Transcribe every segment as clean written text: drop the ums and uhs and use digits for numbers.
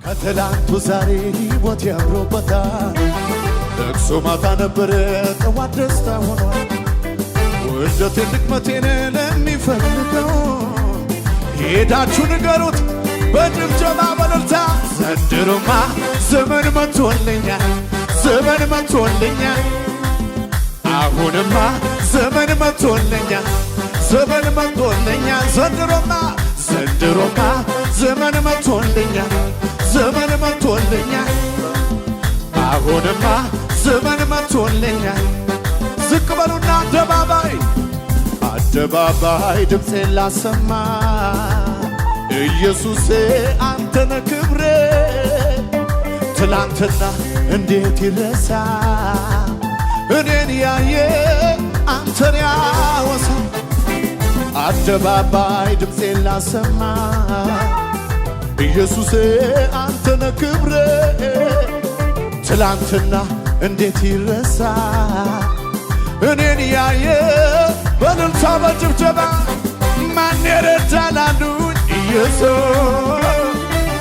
ከትላንቱ ዛሬ ሕይወት ያምሮበታል። ለቅሶ ማታ ነበረ ጠዋት ደስታ ሆኗል። ውርደቴን ድክመቴን ለሚፈልገው ሄዳችሁ ንገሩት በጭብጨባ በእልልታ። ዘንድሮማ ዘመን መጥቶልኛል፣ ዘመን መጥቶልኛል። አሁንማ ዘመን መጥቶልኛል፣ ዘመን መጥቶልኛል። ዘንድሮማ ዘመን መጥቶልኛል፣ ዘመን መጥቶልኛል። አሁንማ ዘመን መጥቶልኛል። ዝቅ በሉና አደባባይ ድምፄን ላሰማ ኢየሱሴ አንተነ ክብሬ። ትላንትና እንዴት ይረሳ እኔን ያየ አንተን ያወሳ። አደባባይ ድምፄን ላሰማ ኢየሱሴ አንተነ ክብሬ። ትላንትና እንዴት ይረሳ እኔን ያየ በእልልታ በጭብጨባ። ማን ይረዳላሉኝ ኢየሱስ፣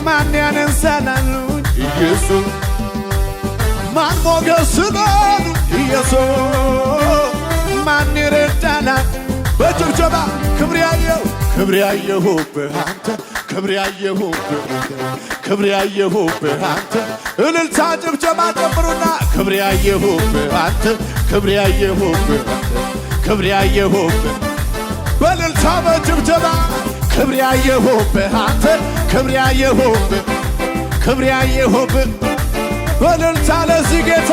ማን ያነሳላሉኝ ኢየሱስ፣ ማን ሞገስ ነው ኢየሱስ፣ ማን ይረዳላል በጭብጨባ። ክብር ያየሁብህ አንተ፣ ክብር ያየሁብህ አንተ፣ ክብር ያየሁብህ አንተ። እልልታ ጭብጨባ ጨምሩና ክብር ያየሁብህ አንተ፣ ክብር ያየሁብህ አንተ፣ ክብር ያየሁብህ በእልልታ በጭብጨባ። ክብር ያየሁብህ አንተ፣ ክብር ያየሁብህ፣ ክብር ያየሁብህ በእልልታ ለዚህ ጌታ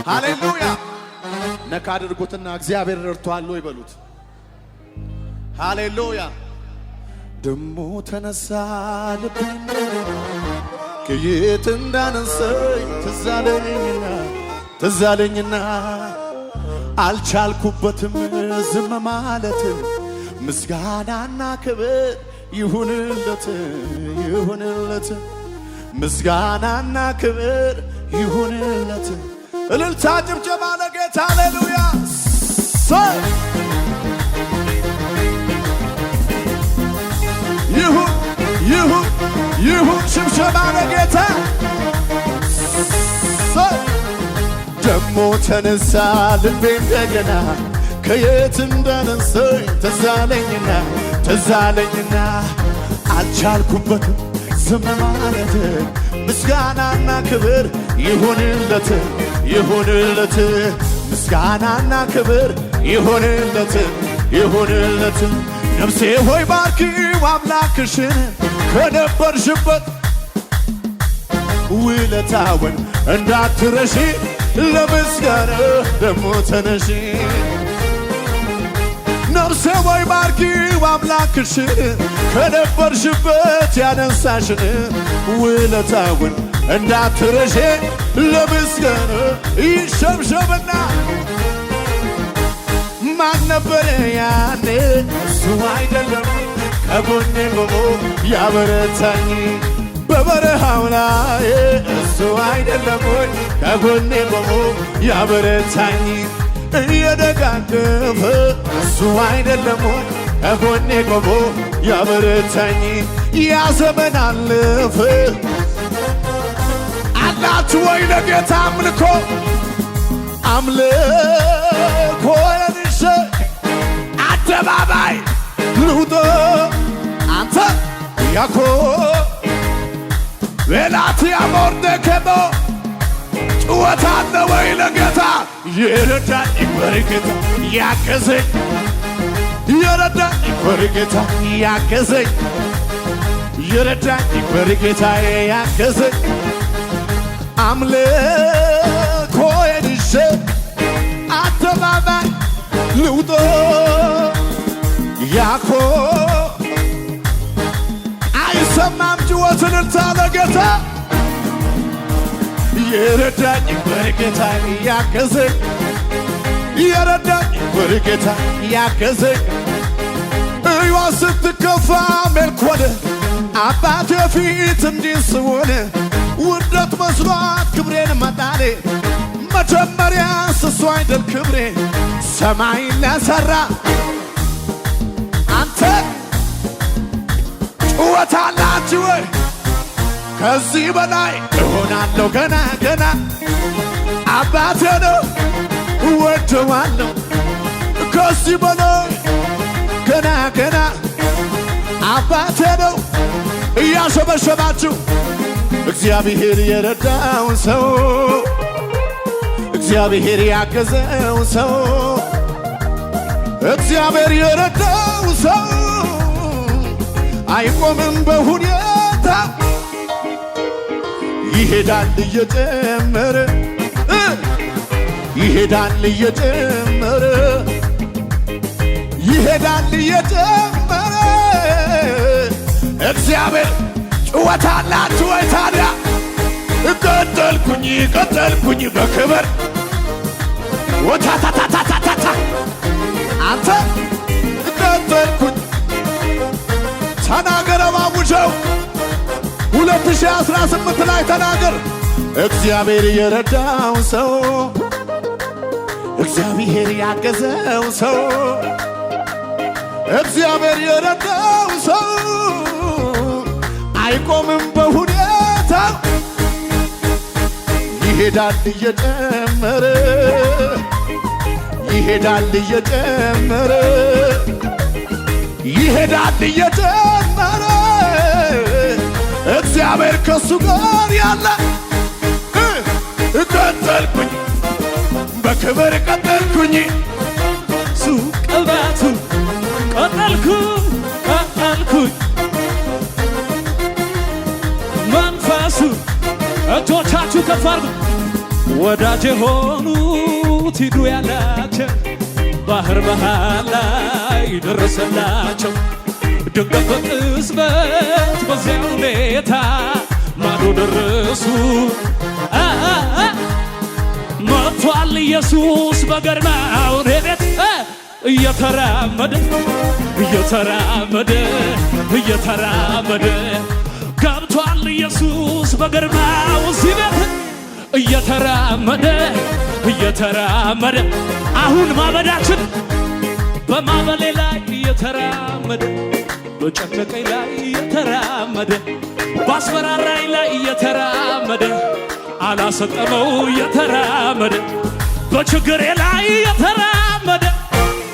ሃሌሉያ። ነካ አድርጉትና እግዚአብሔር ረድቶሃል ይበሉት። ሃሌሉያ። ደሞ ተነሳ ልቤ ከየት እንዳነሰኝ ትዝ አለኝና አልቻልኩበትም ዝም ማለት። ምስጋናና ክብር ይሁንለት፣ ምስጋናና ክብር ይሁንለት። እልልታ ጭብጨባ ለጌታ ሃሌሉያ። ይሁን ሽብሸባ ለጌታ። ደሞ ተነሳ ልቤ እንደገና ከየት እንዳነሰኝ ትዝ አለኝና አልቻልኩበትም ዝም ማለት። ምስጋናና ክብር ይሁንለት፣ ምስጋናና ክብር ይሁንለት። ነፍሴ ሆይ ባርኪው አምላክሽን ከነበርሽበት ውለታውን እንዳትረሺ ለምስጋና ደሞ ተነሺ። ነፍሴ ሆይ ባርኪው አምላክሽን ከነበርሽበት ያነሳሽን ውለታውን እንዳትረሺ ለምስጋና ይሸብሸብና። ማን ነበረ ያኔ እሱ አይደለም ከጎኔ ቆሞ ያበረታኝ በበረሃው ላይ እሱ አይደለም ወይ ከጎኔ ቆሞ ያበረታኝ እየደጋገፈ እሱ አይደለም ወይ ከጎኔ ቆሞ ያበረታኝ ያ ዘመን አለፈ። አላችሁ ወይ ለጌታ አምልኮ የንሸ አደባባይ ልውጦ አንተ ያኮ ቤላት ያሞርደ ከቦ ጭወት አለ ወይ ለጌታ የረዳኝ በርጌታ ያገዘኝ የረዳኝ በርጌታ ያገዘኝ የረዳኝ በርጌታ ያገዘኝ አምልኮ የንሸ አደባባይ ልውጦ ያኮ አይሰማም ጭወትን እልልታ ለጌታ የረዳኝ በርጌታ ያገዘኝ የረዳኝ በርጌታ ያገዘኝ እዩዋ ስትከፋ ሜልኮነ አባቴ ፊት እንዲህ ስሆን ውርደት መስሏት ክብሬን መጣሌ መጀመሪያ ስሱ አይደል ክብሬ ሰማይን ለሠራ አንተ ጩኸት አላችሁ ወይ? ከዚህ በላይ እሆናለሁ ገና ገና አባቴ ነው እወደዋለሁ። ከዚህ በላይ ገና ገና አባቴ ነው። እያሸበሸባችሁ እግዚአብሔር የረዳውን ሰው እግዚአብሔር ያገዘው ሰው እግዚአብሔር የረዳው ሰው አይቆምም በሁኔታ ይሄዳል እየጨመረ ይሄዳል እየጨመረ ይሄዳል እየጨመረ እግዚአብሔር ጩኸት አላችሁ ወይ ታዲያ? ቀጠልኩኝ በክብር ወታታታታታታ አንተ ቀጠልኩኝ ተናገረ ባቡጀው 2018 ላይ ተናገር። እግዚአብሔር የረዳው ሰው እግዚአብሔር ያገዘው ሰው እግዚአብሔር የረዳው ሰው አይቆምም በሁኔታ ይሄዳል እየጨመረ ይሄዳል እየጨመረ ይሄዳል እየጨመረ እግዚአብሔር ከሱ ጋር ያለ ቀጠልኩኝ በክብር ቀጠልኩኝ ሱ ቅባቱ ቀጠልኩኝ መንፈሱ እጆቻችሁ ከፍ አድርጉ። ወዳጅ የሆኑት ሂዱ ያላቸው ባህር መሃል ላይ ደረሰላቸው። ድንገት በቅጽበት በዚያ ሁኔታ ማዶ ደረሱ። መጥቷል ኢየሱስ በገርማው ቤት እየተራመደ ገብቷል ኢየሱስ በገርማው እዚህ ቤት እየተራመደ አሁን ማበዳችን በማበሌ ላይ እየተራመደ በጨነቀኝ ላይ እየተራመደ ባስፈራራኝ ላይ እየተራመደ አላሰጠመው እየተራመደ በችግሬ ላይ እየተራመደ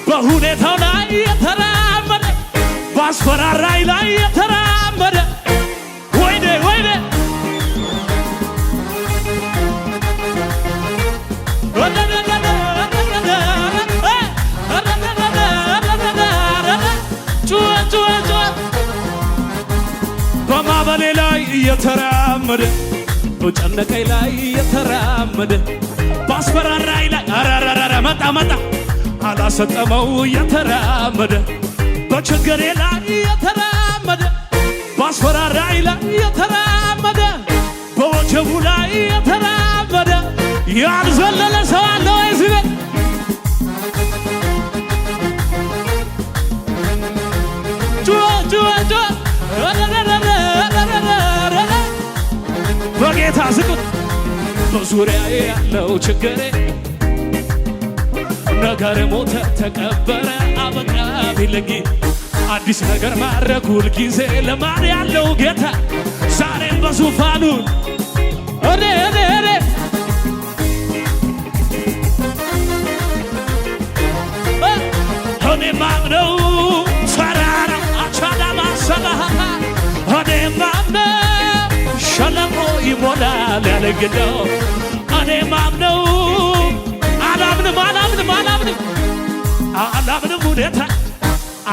በሁኔታው ላይ እየተራመደ ባስፈራራኝ ላይ እየተራመደ ወይኔ በማበሌ ላይ እየተራመደ በጨነቀኝ ላይ እየተራመደ ባስፈራራኝ ላይ አራራራ መጣ አላሰጠመው እየተራመደ በችግሬ ላይ እየተራመደ ባስፈራራኝ ላይ እየተራመደ በወጀቡ ላይ እየተራመደ ያልዘለለ ሰው አለ ወይ እዚህ ቤት? በጌታ ዝቁት። በዙሪያ ያለው ችግሬ ነገር ሞተ ተቀበረ አበቃ ቢለኝ አዲስ ነገር ማድረግ ሁልጊዜ ለማን ያለው ጌታ ዛሬም በዙፋኑ እኔ ማምነው ተራራ አቻዳማ ሰባሃ እኔ ማምነው ሸለቆ ይሞላል ያለግደው እኔ ማምነው አላምንም ሁኔታ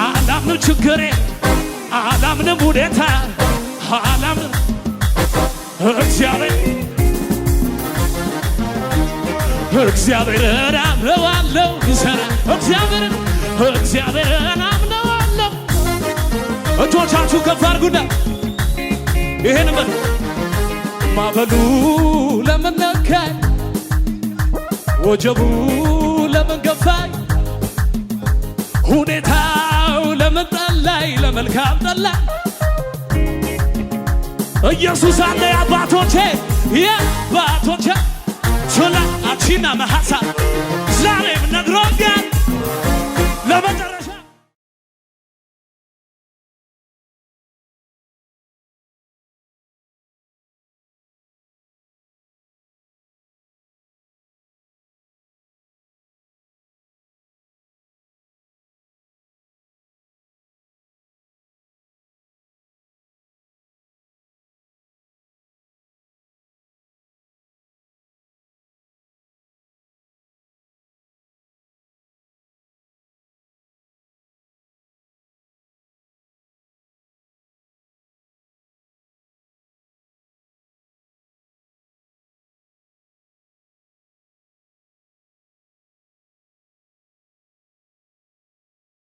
አላምንም ችግሬ አላምንም ሁኔታ አላምንም እግዚአብሔርን አምነዋለሁ ይሠራ እግዚአብሔርን አምነዋለሁ። እጆቻችሁ ከፍ አድርጉና ይሄን በሉ። ማዕበሉ ለምን ነካኝ ወጀቡ ለምን ገፋኝ ሁኔታው ለምን ጠላኝ ለመልካም ጠላኝ ኢየሱስ አለ የአባቶቼ ስለ አቺና መሐሳ ዛሬም ነግሮኛል ለመጨረሻ